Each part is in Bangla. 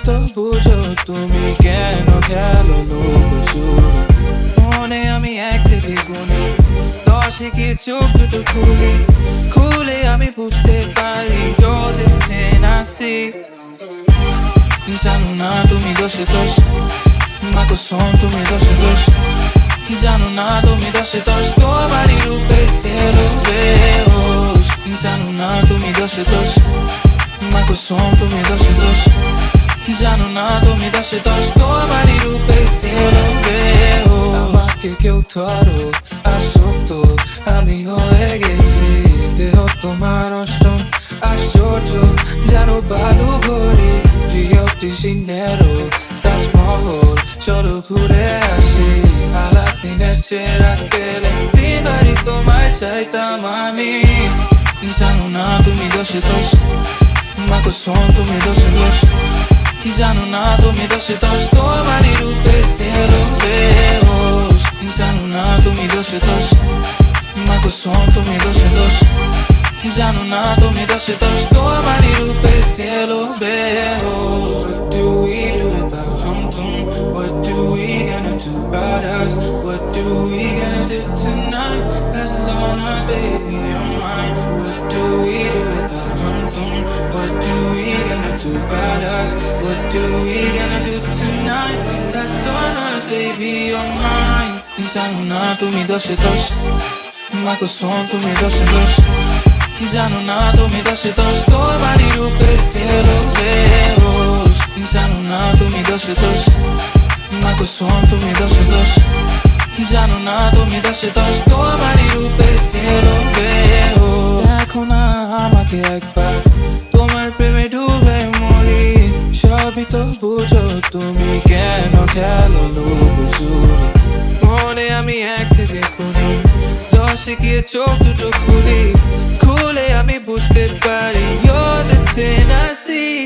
তো বুঝো তুমি কেন খেলো লুকোচুরি। মনে আমি 1 থেকে গুনি 10 কি চোখ দুটো খুলে আমি বুঝতে পারি you're the 10 I see। জানো না তুমি দোষে দোষ মা কসম তুমি দোষে দোষ। জানো না তুমি দোষে দোষ তোমারই রূপে স্থির বেহোশ। জানো না তুমি দোষে দোষ মা কসম তুমি দোষে দোষ। জানো না তুমি দোষে দোষ তোমারই রূপে স্থির বেহোশ। আমাকে কেউ ধরো আসক্ত আমি হয়ে গেছি দেহ তোমার অষ্টম আশ্চর্য। জানো বালু ঘড়ি রিও ডি জেনেরো তাজমহল চলো ঘুরে আসি। আলাপ দিনের চেরা পেলে 3 বারই তোমায় চাইতাম আমি। জানো না তুমি দোষে দোষ মা কসম তুমি দোষে দোষ। জানো না তুমি দোষে দোষ তোমারই রূপে স্থির বেহোশ। জানো না তুমি দোষে দোষ মা কসম তুমি দোষে দোষ। জানো না তুমি দোষে দোষ তোমারই রূপে স্থির বেহোশ। What do we do about hum-tum? What do we gonna do about us? What do we gonna do tonight? That's on us, baby, on mine. What do we do about hum-tum? What do we gonna do about us? What do we gonna do tonight? That's on us, baby, on mine. জানো না তুমি দোষে দোষ মা কসম তুমি দোষে দোষ। জানো না তুমি দোষে দোষ তোমারই রূপে স্থির বেহোশ। জানো না তুমি দোষে দোষ মা কসম তুমি দোষে দোষ। জানো না তুমি দোষে দোষ তোমারই রূপে স্থির বেহোশ। দেখো না আমাকে একবার তোমার প্রেমে ডুবে মরি। সবই তো বুঝো তুমি কেন খেলো লুকোচুরি। মনে আমি 1 থেকে গুনি 10 গিয়ে চোখ দুটো খুলে আমি বুঝতে পারি you're the 10 I see।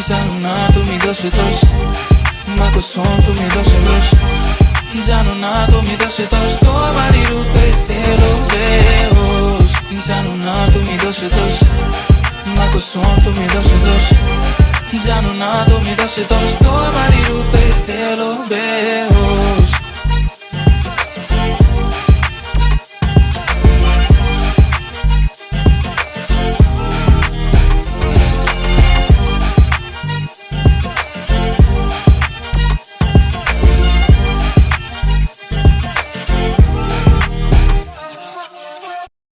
জানো না তুমি দোষে দোষ মা কসম তুমি দোষে দোষ। জানো না তুমি দোষে দোষ তোমারই রূপে স্থির বেহোশ। জানো না তুমি দোষে দোষ মা কসম তুমি দোষে দোষ। জানো না তুমি দোষে দোষ তোমারই রূপে স্থির বেহোশ।